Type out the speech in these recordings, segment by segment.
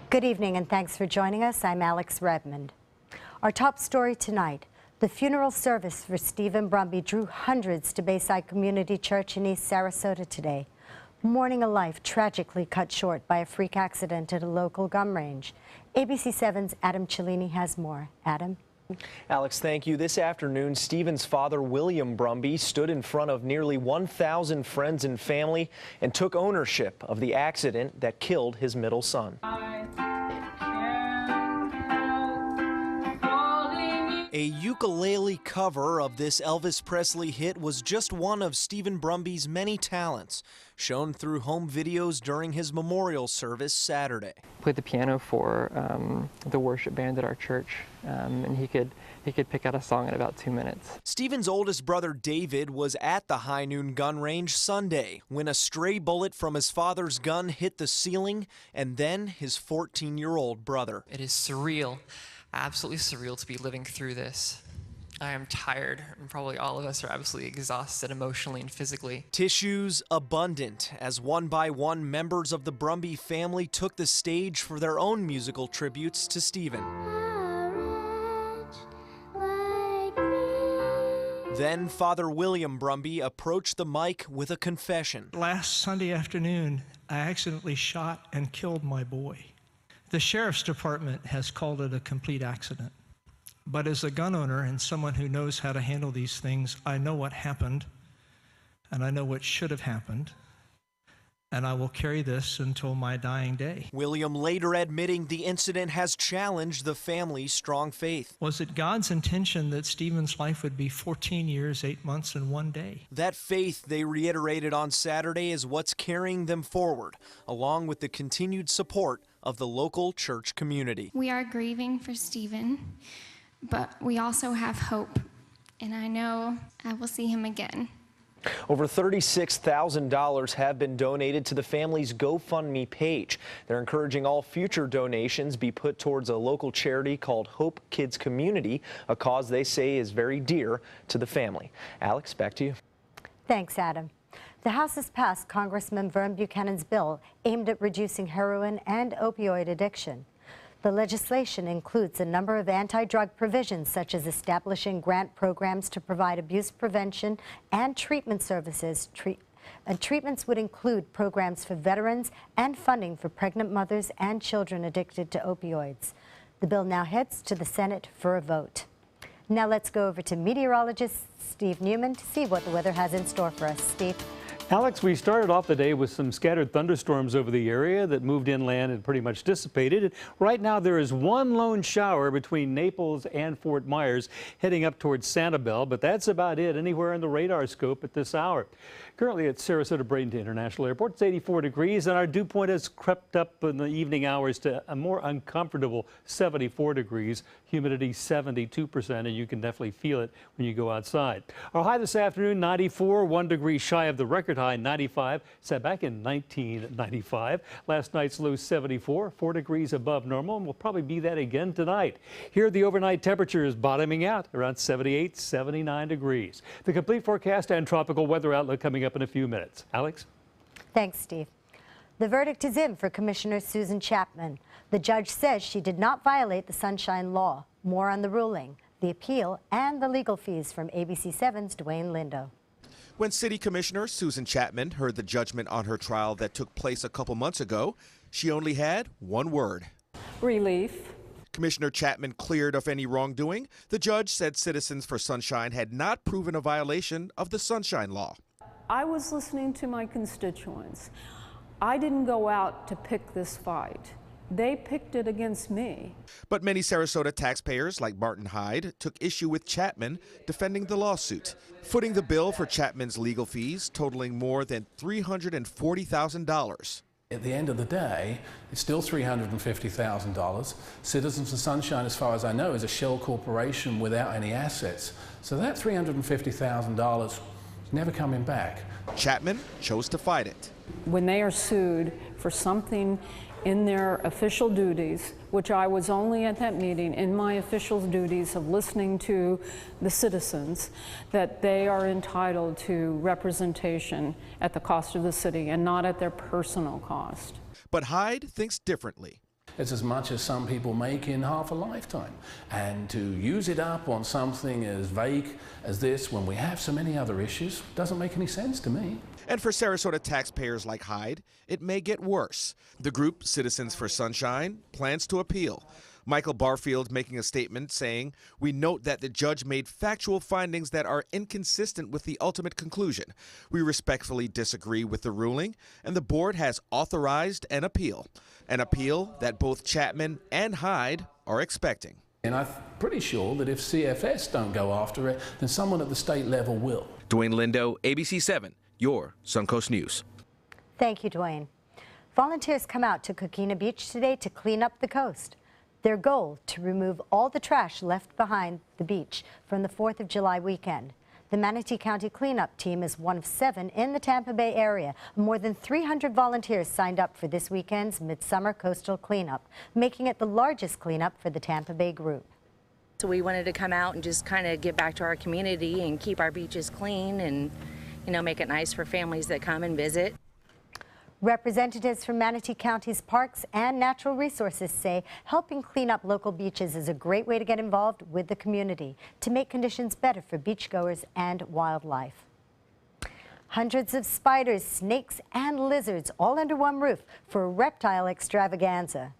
Good evening and thanks for joining us. I'm Alex Redmond. Our top story tonight, the funeral service for Stephen Brumby drew hundreds to Bayside Community Church in East Sarasota today. Mourning a life tragically cut short by a freak accident at a local gun range. ABC 7's Adam Cellini has more. Adam? Alex, thank you. This afternoon, Stephen's father, William Brumby, stood in front of nearly 1,000 friends and family and took ownership of the accident that killed his middle son. A ukulele cover of this Elvis Presley hit was just one of Stephen Brumby's many talents, shown through home videos during his memorial service Saturday. Played the piano for the worship band at our church, and he could pick out a song in about 2 minutes. Stephen's oldest brother David was at the High Noon gun range Sunday when a stray bullet from his father's gun hit the ceiling, and then his 14-year-old brother. It is surreal. Absolutely surreal to be living through this. I am tired, and probably all of us are absolutely exhausted emotionally and physically. Tissues abundant as one by one members of the Brumby family took the stage for their own musical tributes to Stephen. Then Father William Brumby approached the mic with a confession. Last Sunday afternoon, I accidentally shot and killed my boy. The sheriff's department has called it a complete accident. But as a gun owner and someone who knows how to handle these things, I know what happened, and I know what should have happened, and I will carry this until my dying day. William later admitting the incident has challenged the family's strong faith. Was it God's intention that Stephen's life would be 14 years, 8 months, and 1 day? That faith, they reiterated on Saturday, is what's carrying them forward, along with the continued support of the local church community. We are grieving for Stephen, but we also have hope, and I know I will see him again. Over $36,000 have been donated to the family's GoFundMe page. They're encouraging all future donations be put towards a local charity called Hope Kids Community, a cause they say is very dear to the family. Alex, back to you. Thanks, Adam. The House has passed Congressman Vern Buchanan's bill aimed at reducing heroin and opioid addiction. The legislation includes a number of anti-drug provisions, such as establishing grant programs to provide abuse prevention and treatment services. Treatments would include programs for veterans and funding for pregnant mothers and children addicted to opioids. The bill now heads to the Senate for a vote. Now let's go over to meteorologist Steve Newman to see what the weather has in store for us. Steve. Alex, we started off the day with some scattered thunderstorms over the area that moved inland and pretty much dissipated. Right now there is one lone shower between Naples and Fort Myers heading up towards Sanibel, but that's about it anywhere in the radar scope at this hour. Currently at Sarasota Bradenton International Airport, it's 84 degrees, and our dew point has crept up in the evening hours to a more uncomfortable 74 degrees, humidity 72%, and you can definitely feel it when you go outside. Our high this afternoon, 94, 1 degree shy of the record high, 95, set back in 1995. Last night's low, 74, 4 degrees above normal, and will probably be that again tonight. Here, the overnight temperature is bottoming out around 78, 79 degrees. The complete forecast and tropical weather outlook coming up in a few minutes. Alex? Thanks, Steve. The verdict is in for Commissioner Susan Chapman. The judge says she did not violate the Sunshine Law. More on the ruling, the appeal, and the legal fees from ABC 7's Dwayne Lindo. When City Commissioner Susan Chapman heard the judgment on her trial that took place a couple months ago, she only had one word: relief. Commissioner Chapman cleared of any wrongdoing. The judge said Citizens for Sunshine had not proven a violation of the Sunshine Law. I was listening to my constituents. I didn't go out to pick this fight. They picked it against me. But many Sarasota taxpayers, like Martin Hyde, took issue with Chapman defending the lawsuit, footing the bill for Chapman's legal fees totaling more than $340,000. At the end of the day, it's still $350,000. Citizens for Sunshine, as far as I know, is a shell corporation without any assets. So that $350,000 is never coming back. Chapman chose to fight it. When they are sued for something in their official duties, which I was only at that meeting in my official duties of listening to the citizens, that they are entitled to representation at the cost of the city and not at their personal cost. But Hyde thinks differently. It's as much as some people make in half a lifetime. And to use it up on something as vague as this when we have so many other issues doesn't make any sense to me. And for Sarasota taxpayers like Hyde, it may get worse. The group, Citizens for Sunshine, plans to appeal. Michael Barfield making a statement saying, "We note that the judge made factual findings that are inconsistent with the ultimate conclusion. We respectfully disagree with the ruling, and the board has authorized an appeal that both Chapman and Hyde are expecting." And I'm pretty sure that if CFS don't go after it, then someone at the state level will. Dwayne Lindo, ABC 7, your Suncoast News. Thank you, Dwayne. Volunteers come out to Coquina Beach today to clean up the coast. Their goal, to remove all the trash left behind the beach from the 4th of July weekend. The Manatee County Cleanup Team is one of 7 in the Tampa Bay area. More than 300 volunteers signed up for this weekend's Midsummer Coastal Cleanup, making it the largest cleanup for the Tampa Bay group. So we wanted to come out and just kind of give back to our community and keep our beaches clean and, you know, make it nice for families that come and visit. Representatives from Manatee County's parks and natural resources say helping clean up local beaches is a great way to get involved with the community to make conditions better for beachgoers and wildlife. Hundreds of spiders, snakes, and lizards all under one roof for a reptile extravaganza.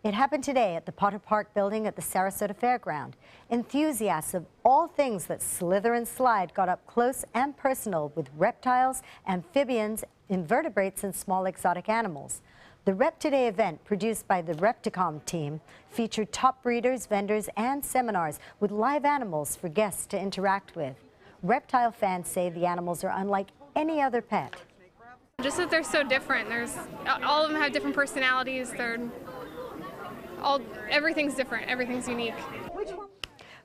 It happened today at the Potter Park building at the Sarasota Fairground. Enthusiasts of all things that slither and slide got up close and personal with reptiles, amphibians, invertebrates, and small exotic animals. The Rep Today event, produced by the Repticom team, featured top breeders, vendors, and seminars with live animals for guests to interact with. Reptile fans say the animals are unlike any other pet. Just that they're so different. All of them have different personalities. Everything's different. Everything's unique.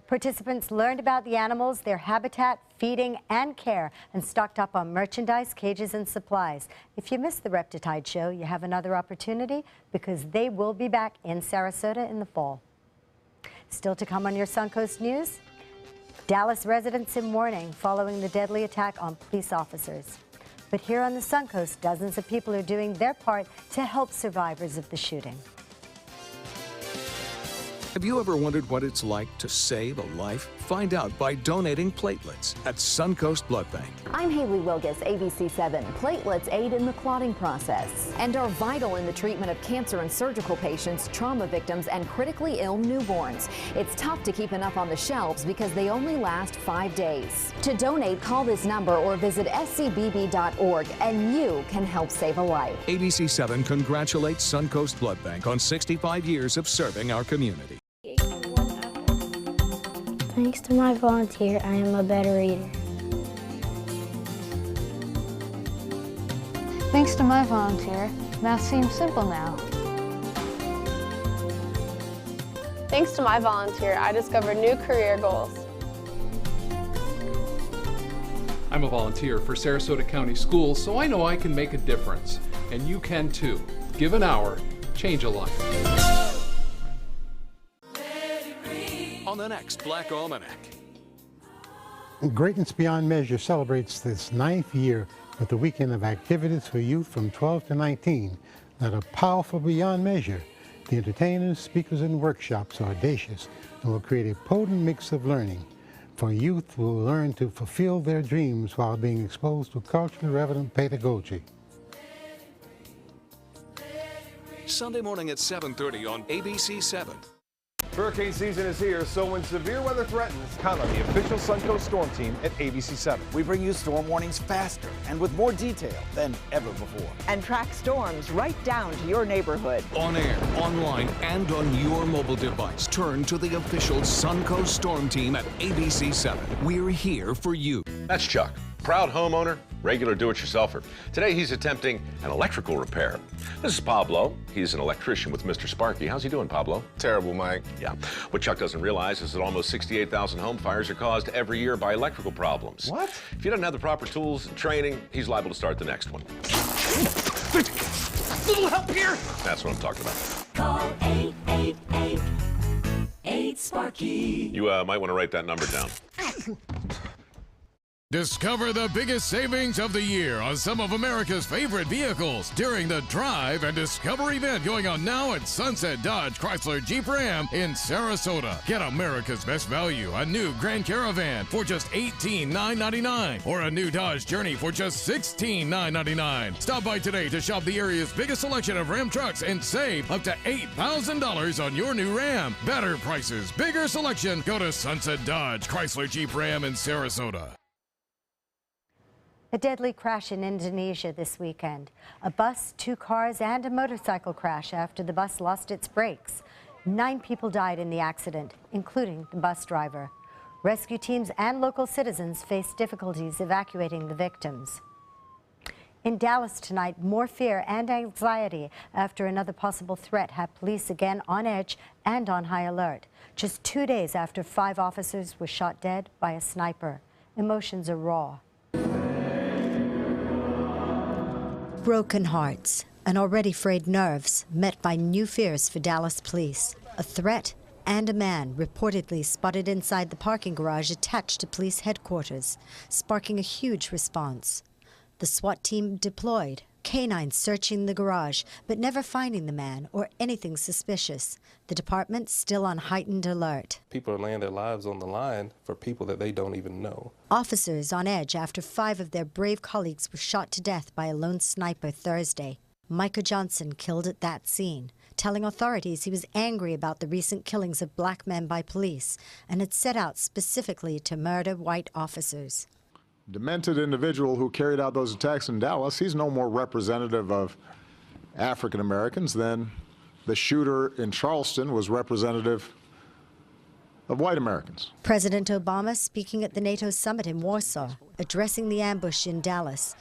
Participants learned about the animals, their habitat, feeding, and care, and stocked up on merchandise, cages, and supplies. If you missed the Reptitide show, you have another opportunity because they will be back in Sarasota in the fall. Still to come on your Suncoast News, Dallas residents in mourning following the deadly attack on police officers. But here on the Suncoast, dozens of people are doing their part to help survivors of the shooting. Have you ever wondered what it's like to save a life? Find out by donating platelets at Suncoast Blood Bank. I'm Haley Wilgus, ABC 7. Platelets aid in the clotting process and are vital in the treatment of cancer and surgical patients, trauma victims, and critically ill newborns. It's tough to keep enough on the shelves because they only last 5 days. To donate, call this number or visit scbb.org and you can help save a life. ABC 7 congratulates Suncoast Blood Bank on 65 years of serving our community. Thanks to my volunteer, I am a better eater. Thanks to my volunteer, math seems simple now. Thanks to my volunteer, I discovered new career goals. I'm a volunteer for Sarasota County Schools, so I know I can make a difference. And you can too. Give an hour, change a life. On the next Black Almanac. Greatness Beyond Measure celebrates this 9th year with a weekend of activities for youth from 12 to 19 that are powerful beyond measure. The entertainers, speakers, and workshops are audacious and will create a potent mix of learning. For youth who will learn to fulfill their dreams while being exposed to culturally relevant pedagogy. Sunday morning at 7:30 on ABC 7. Hurricane season is here, so when severe weather threatens, count on the official Suncoast Storm Team at ABC 7. We bring you storm warnings faster and with more detail than ever before. And track storms right down to your neighborhood. On air, online, and on your mobile device. Turn to the official Suncoast Storm Team at ABC 7. We're here for you. That's Chuck, proud homeowner, regular do-it-yourselfer. Today he's attempting an electrical repair. This is Pablo. He's an electrician with Mr. Sparky. How's he doing, Pablo? Terrible, Mike. Yeah. What Chuck doesn't realize is that almost 68,000 home fires are caused every year by electrical problems. What? If he doesn't have the proper tools and training, he's liable to start the next one. Little help here. That's what I'm talking about. Call 888-8-SPARKY. You might want to write that number down. Discover the biggest savings of the year on some of America's favorite vehicles during the Drive and Discover event going on now at Sunset Dodge Chrysler Jeep Ram in Sarasota. Get America's best value, a new Grand Caravan for just $18,999 or a new Dodge Journey for just $16,999. Stop by today to shop the area's biggest selection of Ram trucks and save up to $8,000 on your new Ram. Better prices, bigger selection. Go to Sunset Dodge Chrysler Jeep Ram in Sarasota. A deadly crash in Indonesia this weekend. A bus, 2 cars, and a motorcycle crash after the bus lost its brakes. 9 people died in the accident, including the bus driver. Rescue teams and local citizens faced difficulties evacuating the victims. In Dallas tonight, more fear and anxiety after another possible threat had police again on edge and on high alert. Just 2 days after 5 officers were shot dead by a sniper. Emotions are raw. Broken hearts and already frayed nerves met by new fears for Dallas police. A threat and a man reportedly spotted inside the parking garage attached to police headquarters, sparking a huge response. The SWAT team deployed, canines searching the garage, but never finding the man or anything suspicious. The department still on heightened alert. People are laying their lives on the line for people that they don't even know. Officers on edge after 5 of their brave colleagues were shot to death by a lone sniper Thursday. Micah Johnson killed at that scene, telling authorities he was angry about the recent killings of black men by police and had set out specifically to murder white officers. Demented individual who carried out those attacks in Dallas, he's no more representative of African Americans than the shooter in Charleston was representative of white Americans. President Obama speaking at the NATO summit in Warsaw, addressing the ambush in Dallas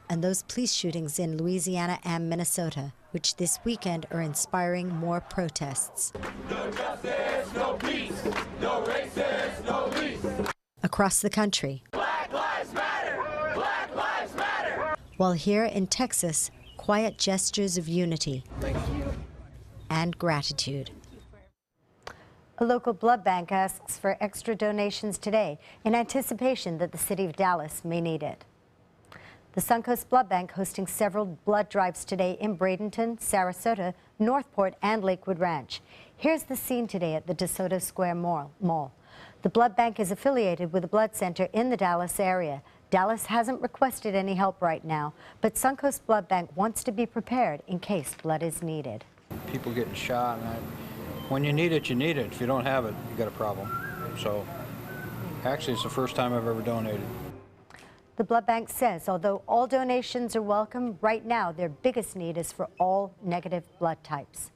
and those police shootings in Louisiana and Minnesota, which this weekend are inspiring more protests. No justice, no peace, no races, no lease. Across the country. Black lives matter! Black lives matter! While here in Texas, quiet gestures of unity and gratitude. A local blood bank asks for extra donations today in anticipation that the city of Dallas may need it. The Suncoast Blood Bank hosting several blood drives today in Bradenton, Sarasota, Northport, and Lakewood Ranch. Here's the scene today at the DeSoto Square Mall. The blood bank is affiliated with a blood center in the Dallas area. Dallas hasn't requested any help right now, but Suncoast Blood Bank wants to be prepared in case blood is needed. People getting shot, and when you need it, you need it. If you don't have it, you got a problem. So, actually, it's the first time I've ever donated. The blood bank says, although all donations are welcome, right now their biggest need is for all negative blood types.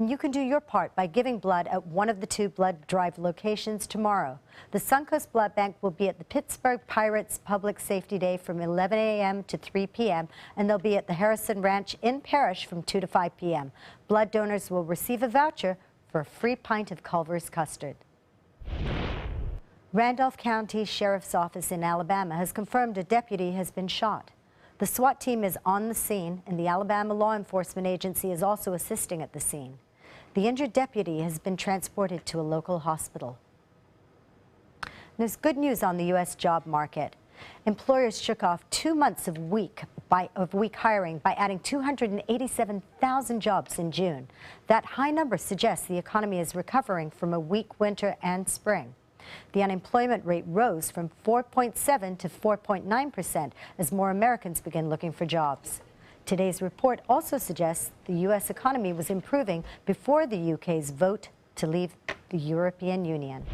And you can do your part by giving blood at one of the 2 blood drive locations tomorrow. The Suncoast Blood Bank will be at the Pittsburgh Pirates Public Safety Day from 11 a.m. to 3 p.m. and they'll be at the Harrison Ranch in Parrish from 2 to 5 p.m. Blood donors will receive a voucher for a free pint of Culver's custard. Randolph County Sheriff's Office in Alabama has confirmed a deputy has been shot. The SWAT team is on the scene, and the Alabama Law Enforcement Agency is also assisting at the scene. The injured deputy has been transported to a local hospital. There's good news on the U.S. job market. Employers shook off 2 months of weak hiring by adding 287,000 jobs in June. That high number suggests the economy is recovering from a weak winter and spring. The unemployment rate rose from 4.7 to 4.9% as more Americans begin looking for jobs. Today's report also suggests the U.S. economy was improving before the UK's vote to leave the European Union.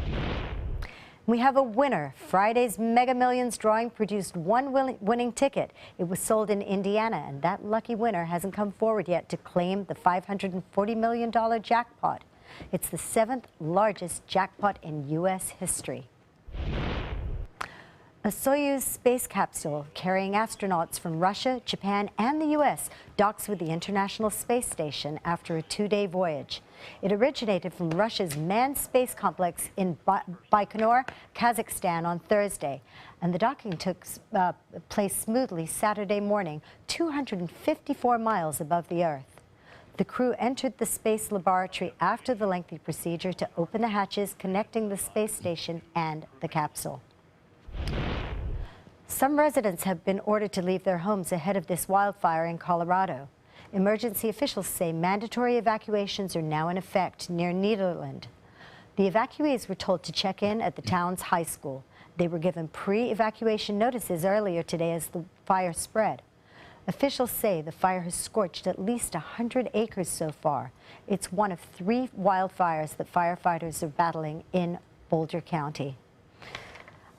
We have a winner. Friday's Mega Millions drawing produced one winning ticket. It was sold in Indiana, and that lucky winner hasn't come forward yet to claim the $540 million jackpot. It's the 7th largest jackpot in U.S. history. A Soyuz space capsule carrying astronauts from Russia, Japan, and the U.S. docks with the International Space Station after a 2-day voyage. It originated from Russia's manned space complex in Baikonur, Kazakhstan on Thursday, and the docking took place smoothly Saturday morning, 254 miles above the Earth. The crew entered the space laboratory after the lengthy procedure to open the hatches connecting the space station and the capsule. Some residents have been ordered to leave their homes ahead of this wildfire in Colorado. Emergency officials say mandatory evacuations are now in effect near Nederland. The evacuees were told to check in at the town's high school. They were given pre-evacuation notices earlier today as the fire spread. Officials say the fire has scorched at least 100 acres so far. It's one of 3 wildfires that firefighters are battling in Boulder County.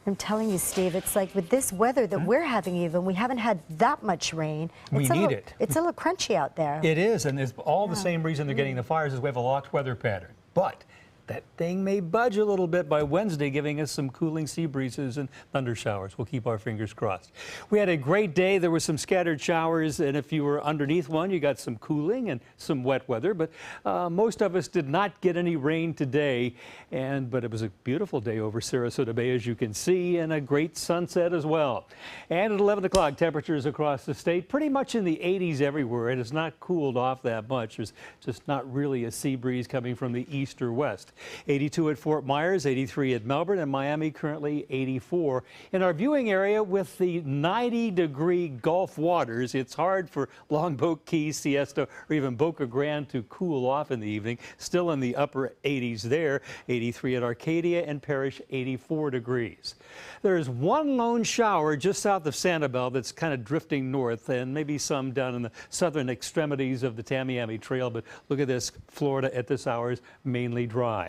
I'm telling you, Steve, it's like with this weather that we're having even, we haven't had that much rain. We need it. It's a little crunchy out there. It is, and it's all the same reason they're getting the fires is we have a locked weather pattern. But that thing may budge a little bit by Wednesday, giving us some cooling sea breezes and thunder showers. We'll keep our fingers crossed. We had a great day. There were some scattered showers, and if you were underneath one, you got some cooling and some wet weather. But most of us did not get any rain today, but it was a beautiful day over Sarasota Bay, as you can see, and a great sunset as well. And at 11 o'clock, temperatures across the state pretty much in the 80s everywhere. It has not cooled off that much. There's just not really a sea breeze coming from the east or west. 82 at Fort Myers, 83 at Melbourne, and Miami currently 84. In our viewing area with the 90-degree Gulf waters, it's hard for Longboat Key, Siesta, or even Boca Grande to cool off in the evening. Still in the upper 80s there, 83 at Arcadia, and Parrish 84 degrees. There's one lone shower just south of Sanibel that's kind of drifting north, and maybe some down in the southern extremities of the Tamiami Trail, but look at this, Florida at this hour is mainly dry.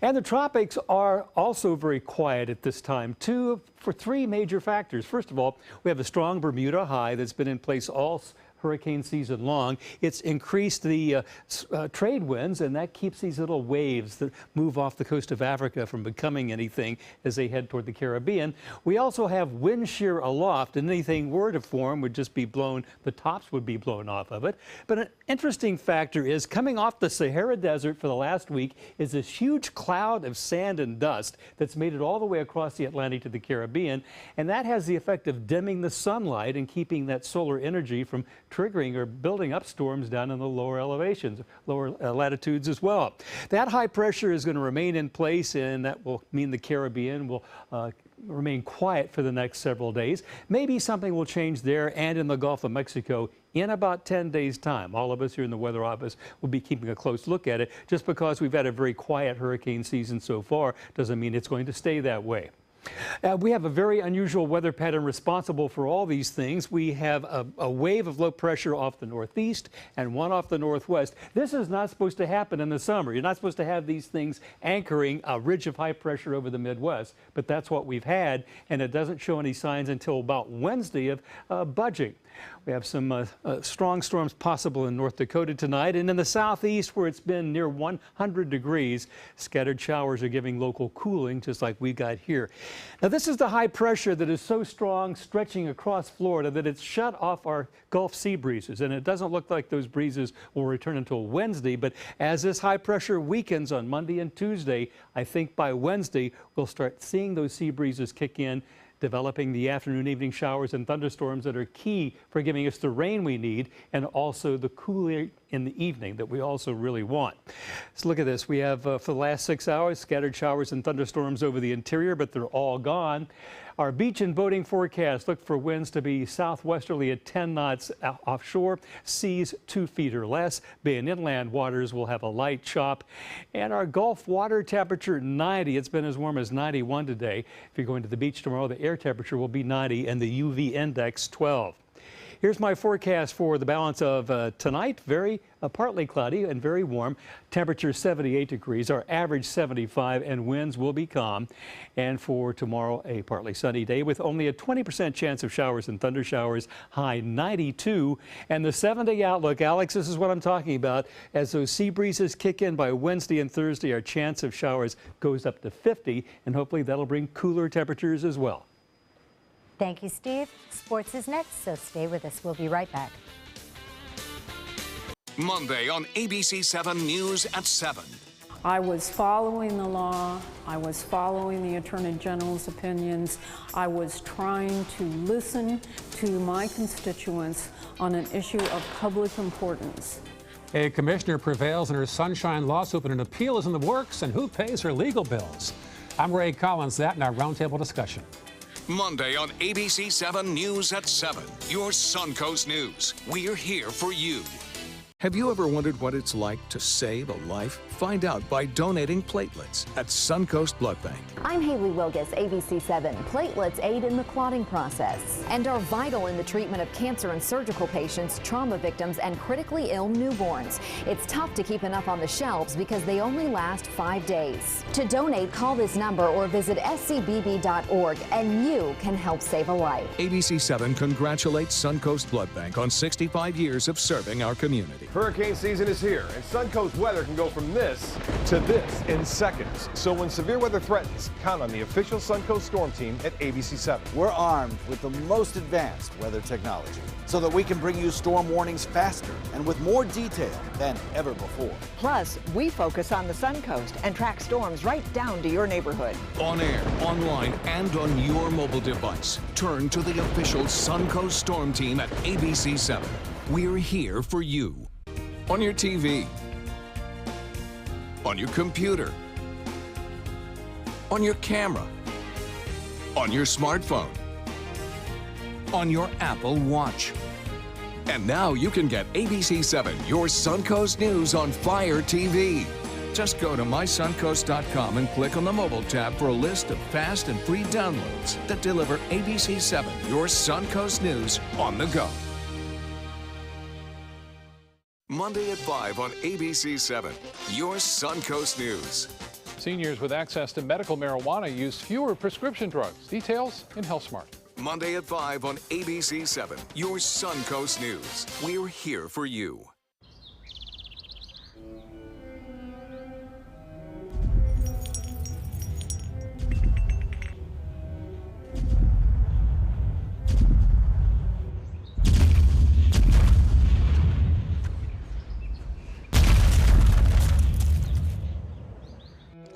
And the tropics are also very quiet at this time, too, for 3 major factors. First of all, we have a strong Bermuda high that's been in place all hurricane season long. It's increased the trade winds, and that keeps these little waves that move off the coast of Africa from becoming anything as they head toward the Caribbean. We also have wind shear aloft, and anything were to form would just be blown, the tops would be blown off of it. But an interesting factor is coming off the Sahara Desert for the last week is this huge cloud of sand and dust that's made it all the way across the Atlantic to the Caribbean, and that has the effect of dimming the sunlight and keeping that solar energy from triggering or building up storms down in the lower elevations, lower latitudes as well. That high pressure is going to remain in place, and that will mean the Caribbean will remain quiet for the next several days. Maybe something will change there and in the Gulf of Mexico in about 10 days' time. All of us here in the Weather Office will be keeping a close look at it. Just because we've had a very quiet hurricane season so far doesn't mean it's going to stay that way. We have a very unusual weather pattern responsible for all these things. We have a wave of low pressure off the northeast and one off the northwest. This is not supposed to happen in the summer. You're not supposed to have these things anchoring a ridge of high pressure over the Midwest, but that's what we've had, and it doesn't show any signs until about Wednesday of budging. We have some strong storms possible in North Dakota tonight, and in the southeast where it's been near 100 degrees, scattered showers are giving local cooling just like we got here. Now this is the high pressure that is so strong stretching across Florida that it's shut off our Gulf sea breezes, and it doesn't look like those breezes will return until Wednesday, but as this high pressure weakens on Monday and Tuesday, I think by Wednesday we'll start seeing those sea breezes kick in, developing the afternoon, evening showers and thunderstorms that are key for giving us the rain we need and also the cooling in the evening that we also really want. So look at this. We have, for the last 6 hours, scattered showers and thunderstorms over the interior, but they're all gone. Our beach and boating forecast look for winds to be southwesterly at 10 knots offshore, seas 2 feet or less. Bay and inland waters will have a light chop. And our Gulf water temperature 90. It's been as warm as 91 today. If you're going to the beach tomorrow, the air temperature will be 90 and the UV index 12. Here's my forecast for the balance of tonight. Very partly cloudy and very warm. Temperature 78 degrees. Our average 75, and winds will be calm. And for tomorrow, a partly sunny day with only a 20% chance of showers and thunder showers. High 92. And the 7-day outlook, Alex, this is what I'm talking about. As those sea breezes kick in by Wednesday and Thursday, our chance of showers goes up to 50, and hopefully that'll bring cooler temperatures as well. Thank you, Steve. Sports is next, so stay with us. We'll be right back. Monday on ABC 7 News at 7. I was following the law. I was following the Attorney General's opinions. I was trying to listen to my constituents on an issue of public importance. A commissioner prevails in her Sunshine lawsuit, but an appeal is in the works, and who pays her legal bills? I'm Ray Collins. That in our roundtable discussion. Monday on ABC 7 News at 7. Your Suncoast News. We're here for you. Have you ever wondered what it's like to save a life? Find out by donating platelets at Suncoast Blood Bank. I'm Haley Wilgus, ABC 7. Platelets aid in the clotting process and are vital in the treatment of cancer and surgical patients, trauma victims, and critically ill newborns. It's tough to keep enough on the shelves because they only last 5 days. To donate, call this number or visit scbb.org and you can help save a life. ABC 7 congratulates Suncoast Blood Bank on 65 years of serving our community. Hurricane season is here, and Suncoast weather can go from this to this in seconds. So when severe weather threatens, count on the official Suncoast Storm Team at ABC 7. We're armed with the most advanced weather technology so that we can bring you storm warnings faster and with more detail than ever before. Plus, we focus on the Suncoast and track storms right down to your neighborhood. On air, online, and on your mobile device. Turn to the official Suncoast Storm Team at ABC 7. We're here for you. On your TV, on your computer, on your camera, on your smartphone, on your Apple Watch. And now you can get ABC 7, your Suncoast News on Fire TV. Just go to mysuncoast.com and click on the mobile tab for a list of fast and free downloads that deliver ABC 7, your Suncoast News on the go. Monday at 5 on ABC 7, your Suncoast News. Seniors with access to medical marijuana use fewer prescription drugs. Details in HealthSmart. Monday at 5 on ABC 7, your Suncoast News. We're here for you.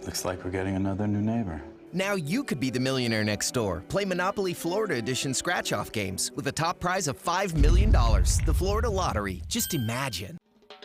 Looks like we're getting another new neighbor. Now you could be the millionaire next door. Play Monopoly Florida Edition scratch-off games with a top prize of $5 million. The Florida Lottery. Just imagine.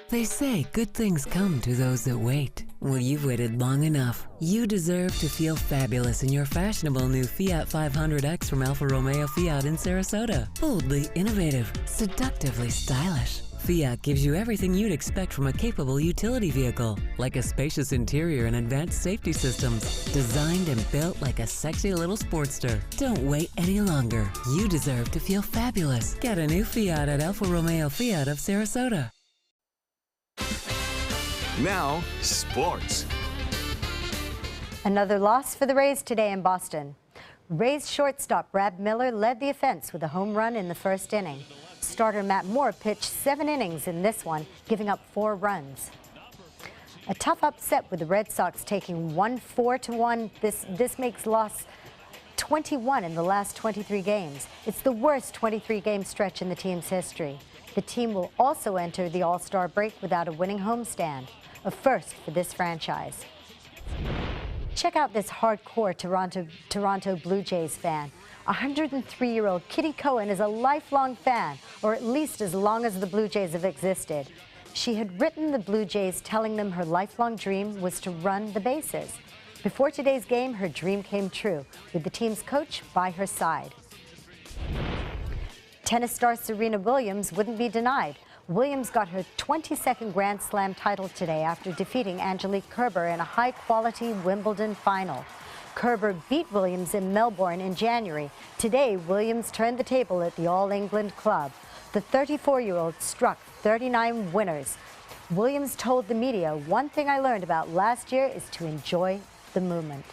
They say good things come to those that wait. Well, you've waited long enough. You deserve to feel fabulous in your fashionable new Fiat 500X from Alfa Romeo Fiat in Sarasota. Boldly innovative, seductively stylish. Fiat gives you everything you'd expect from a capable utility vehicle, like a spacious interior and advanced safety systems, designed and built like a sexy little sportster. Don't wait any longer. You deserve to feel fabulous. Get a new Fiat at Alfa Romeo Fiat of Sarasota. Now, sports. Another loss for the Rays today in Boston. Rays shortstop Brad Miller led the offense with a home run in the first inning. Starter Matt Moore pitched 7 innings in this one, giving up 4 runs. A tough upset with the Red Sox taking 1-4-1. This makes loss 21 in the last 23 games. It's the worst 23-game stretch in the team's history. The team will also enter the All-Star break without a winning homestand, a first for this franchise. Check out this hardcore Toronto Blue Jays fan. 103-year-old Kitty Cohen is a lifelong fan, or at least as long as the Blue Jays have existed. She had written the Blue Jays telling them her lifelong dream was to run the bases. Before today's game, her dream came true, with the team's coach by her side. Tennis star Serena Williams wouldn't be denied. Williams got her 22nd Grand Slam title today after defeating Angelique Kerber in a high-quality Wimbledon final. Kerber beat Williams in Melbourne in January. Today, Williams turned the table at the All England Club. The 34-year-old struck 39 winners. Williams told the media, "One thing I learned about last year is to enjoy the moment."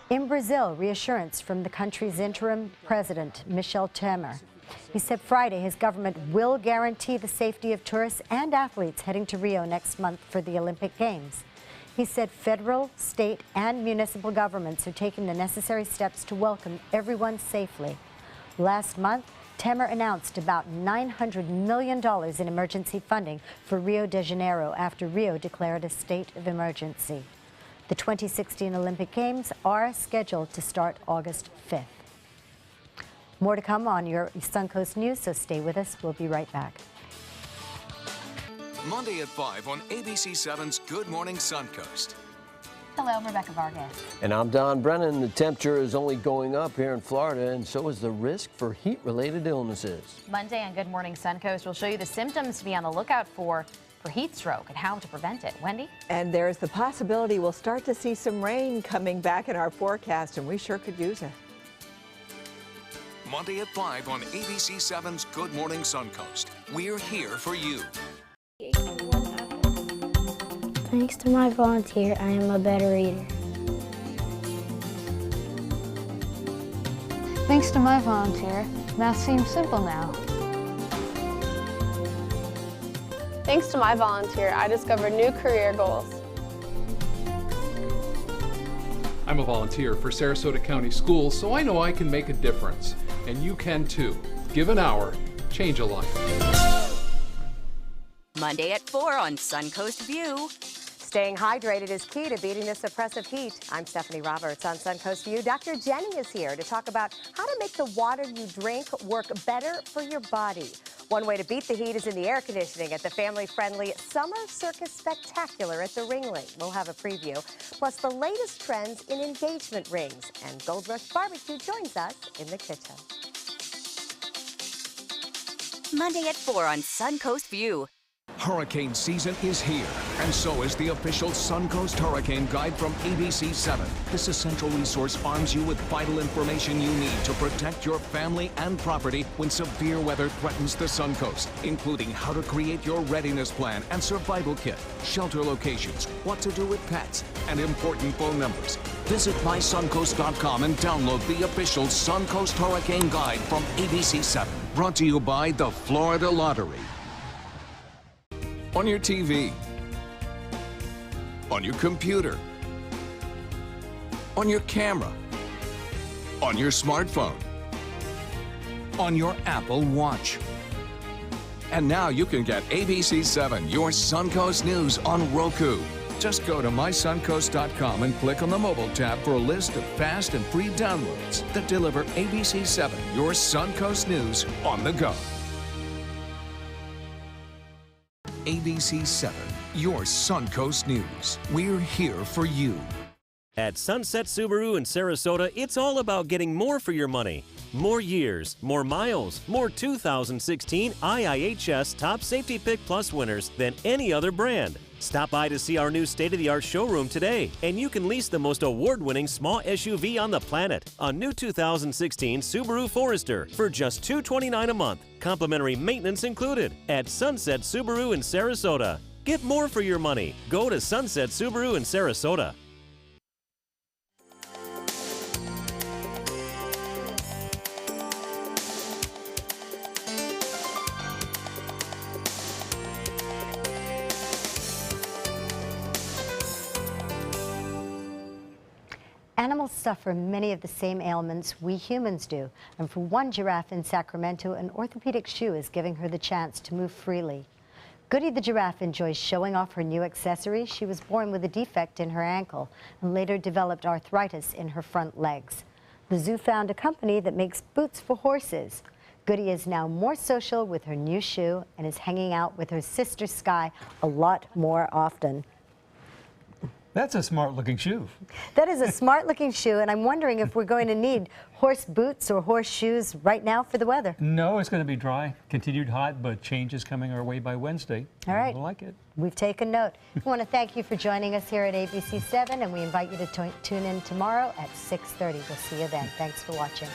In Brazil, reassurance from the country's interim president, Michel Temer. He said Friday his government will guarantee the safety of tourists and athletes heading to Rio next month for the Olympic Games. He said federal, state, and municipal governments are taking the necessary steps to welcome everyone safely. Last month, Temer announced about $900 million in emergency funding for Rio de Janeiro after Rio declared a state of emergency. The 2016 Olympic Games are scheduled to start August 5th. More to come on your Suncoast News, so stay with us. We'll be right back. Monday at 5 on ABC 7's Good Morning Suncoast. Hello, I'm Rebecca Vargas. And I'm Don Brennan. The temperature is only going up here in Florida, and so is the risk for heat-related illnesses. Monday on Good Morning Suncoast, we'll show you the symptoms to be on the lookout for heat stroke and how to prevent it. Wendy? And there's the possibility we'll start to see some rain coming back in our forecast, and we sure could use it. Monday at 5 on ABC 7's Good Morning Suncoast. We're here for you. Thanks to my volunteer, I am a better reader. Thanks to my volunteer, math seems simple now. Thanks to my volunteer, I discovered new career goals. I'm a volunteer for Sarasota County Schools, so I know I can make a difference. And you can too. Give an hour, change a life. Monday at 4 on Suncoast View. Staying hydrated is key to beating this oppressive heat. I'm Stephanie Roberts on Suncoast View. Dr. Jenny is here to talk about how to make the water you drink work better for your body. One way to beat the heat is in the air conditioning at the family-friendly Summer Circus Spectacular at the Ringling. We'll have a preview, plus the latest trends in engagement rings. And Gold Rush Barbecue joins us in the kitchen. Monday at 4 on Suncoast View. Hurricane season is here, and so is the official Suncoast Hurricane Guide from ABC 7. This essential resource arms you with vital information you need to protect your family and property when severe weather threatens the Suncoast, including how to create your readiness plan and survival kit, shelter locations, what to do with pets, and important phone numbers. Visit mysuncoast.com and download the official Suncoast Hurricane Guide from ABC 7. Brought to you by the Florida Lottery. On your TV, on your computer, on your camera, on your smartphone, on your Apple Watch. And now you can get ABC 7, your Suncoast News on Roku. Just go to mysuncoast.com and click on the mobile tab for a list of fast and free downloads that deliver ABC 7, your Suncoast News on the go. ABC 7, your Suncoast News. We're here for you. At Sunset Subaru in Sarasota, it's all about getting more for your money. More years, more miles, more 2016 IIHS Top Safety Pick Plus winners than any other brand. Stop by to see our new state-of-the-art showroom today, and you can lease the most award-winning small SUV on the planet, a new 2016 Subaru Forester, for just $229 a month. Complimentary maintenance included at Sunset Subaru in Sarasota. Get more for your money. Go to Sunset Subaru in Sarasota. Animals suffer many of the same ailments we humans do, and for one giraffe in Sacramento, an orthopedic shoe is giving her the chance to move freely. Goody the giraffe enjoys showing off her new accessory. She was born with a defect in her ankle and later developed arthritis in her front legs. The zoo found a company that makes boots for horses. Goody is now more social with her new shoe and is hanging out with her sister Sky a lot more often. That's a smart-looking shoe. That is a smart-looking shoe, and I'm wondering if we're going to need horse boots or horse shoes right now for the weather. No, it's going to be dry, continued hot, but change is coming our way by Wednesday. All right. I like it. We've taken note. We want to thank you for joining us here at ABC 7, and we invite you to tune in tomorrow at 6:30. We'll see you then. Thanks for watching.